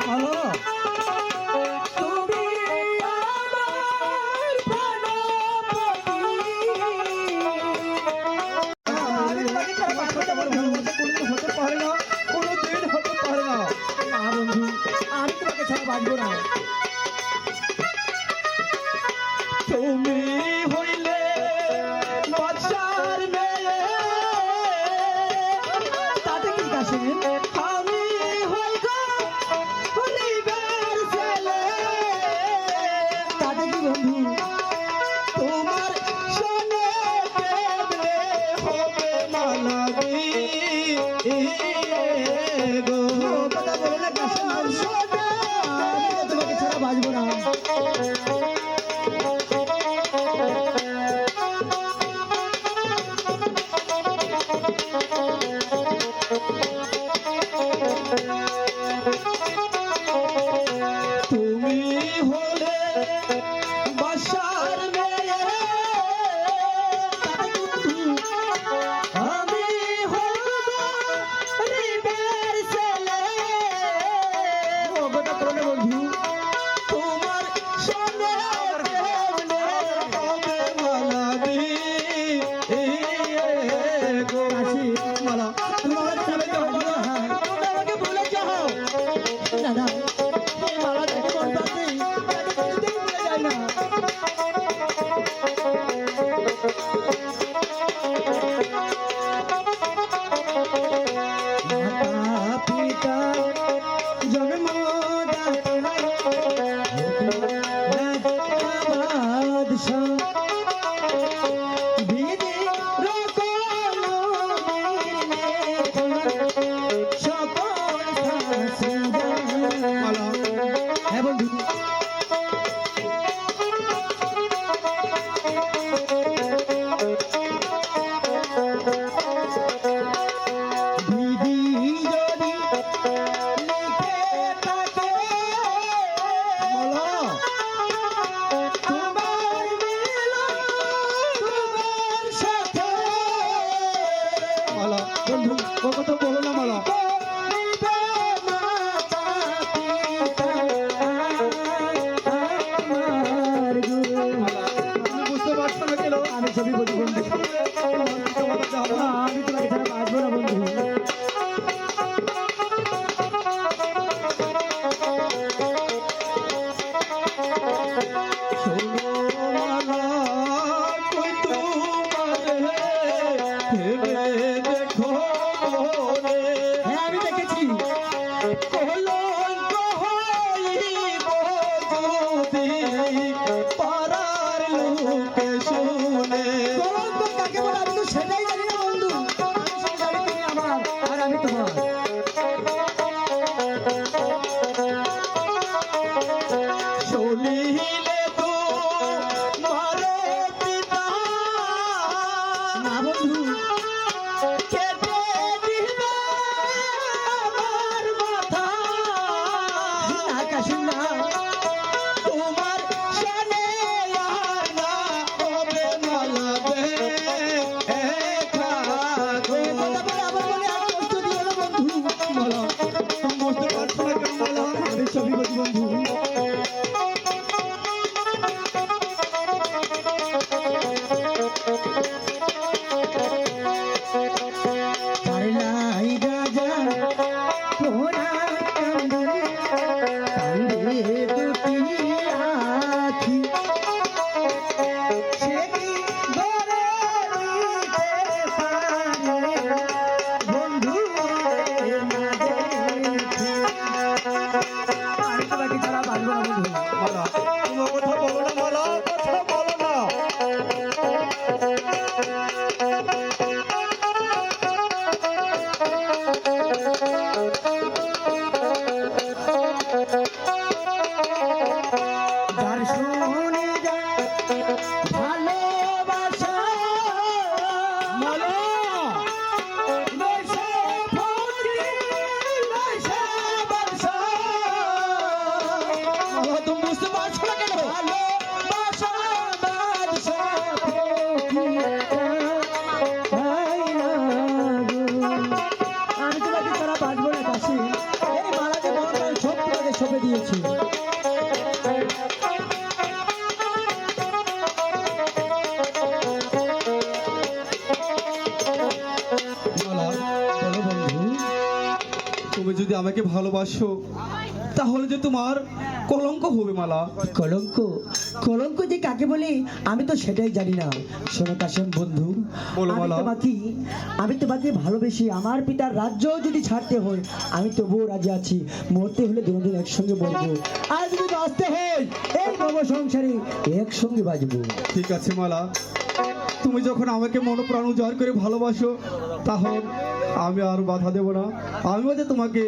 ভালো তুমি আমার আমি তোমাকে ছাড়া বাঁচবো না, আমার ভালোবাসা কোনোদিন হতে পারে না, কোনোদিন হতে পারে না। না বন্ধু, আমি তোমাকে ছাড়া বাঁচবো না। তুমি হইলে বাদশার মেয়ে, তাতে কি কাছে আমি হই গো গরিবের ছেলে। তাতে কি বন্ধু? তোমার সনে কেমনে হবে মালাবি গো, কথা বলে না কাছে বন্ধু, আমি তো তোমাকে ছাড়া বাঁচবো না। তুমি হলে বাদশার মেয়ে, আমি হব গরিবের ছেলে। ও কথা বলে বন্ধু, তোমার সনে কেমনে হবে মালাবি গো। কাশি মালা তুমি আমাকে ছাড়া বাঁচবো না। হ্যাঁ তুমি আমাকে ভুলে যাও। দাদা, এই মালা দেখে মন পাচ্ছি, তাকে কিছুতেই ভুলে যায় না। মাতা পিতা জন্মদাতা বাদশা বিধি রকম সকল হ্যাঁ বন্ধু, বিধি যদি লিখে থাকে তোমার মিলন তোমার সাথে। মালা বন্ধু, ও কথা বলো না মালা। তুমি বুঝতে পারছো না কেন? আমি সবই বলি বন্ধু, আমি তোমাকে ছাড়া বাঁচবো না বন্ধু। শোনো মালা, কই তোমারে ভেবে দেখো রে, হ্যাঁ আমি দেখেছি। কলঙ্ক হইব যদি পাড়ার লোকে শুনে। কলঙ্ক কাকে বলে আমি তো সেটাই জানি না বন্ধু। আমি শুধু জানি তুমি আমার আর আমি তোমার। শুনিলে তো মারে পিতা না বন্ধু, কেটে দিবে আমার মাথা। না কাশি না, তোমার সনে আর না হবে মালাবে খাগো। এ কথা বলে আবার বলে আর কষ্ট দিও না বন্ধু। মালা, তুমি বুঝতে পারছো না কেন মালা? আমি সবই বলি বন্ধু। পারলাই রাজা কোনা কান্দে কান্দে দুটি আখি, সে কি ধরে নিতে পারে বন্ধু না দেখে। আমি তোমাকে ছাড়া বাঁচবো না বন্ধু। মালা, তুমি কথা বলো না মালা, কথা বলো না। যার শুনে যায় ভালোবাসা মালা, নয়শো ফকির, নয়শো বাদশা। মালা, তুমি বুঝতে পারছো না কেন? ভালোবাসা বাদশা আমি তোমাকে ছাড়া বাঁচবো না কাশি। এই মালা যে বড় সব তোমাকে সঁপে দিয়েছি। মালা, বলো বন্ধু, তুমি যদি আমাকে ভালোবাসো তাহলে যে তোমার কলঙ্ক হবে মালা। কলঙ্ক? কলঙ্ক যে কাকে বলে আমি তো সেটাই জানি না। শোনো কাশেম বন্ধু, বলো মালা। আমি তোমাকে ভালোবেসে আমার পিতার রাজ্য যদি ছাড়তে হয় আমি তবুও রাজি আছি। মরতে হলে দুজন একসঙ্গে মরবো, আর যদি বাঁচতে হয় এই নব সংসারে একসঙ্গে বাঁচবো। ঠিক আছে মালা, তুমি যখন আমাকে মনপ্রাণ উজাড় করে ভালোবাসো তখন আমি আর বাধা দেব না। আমিও যে তোমাকে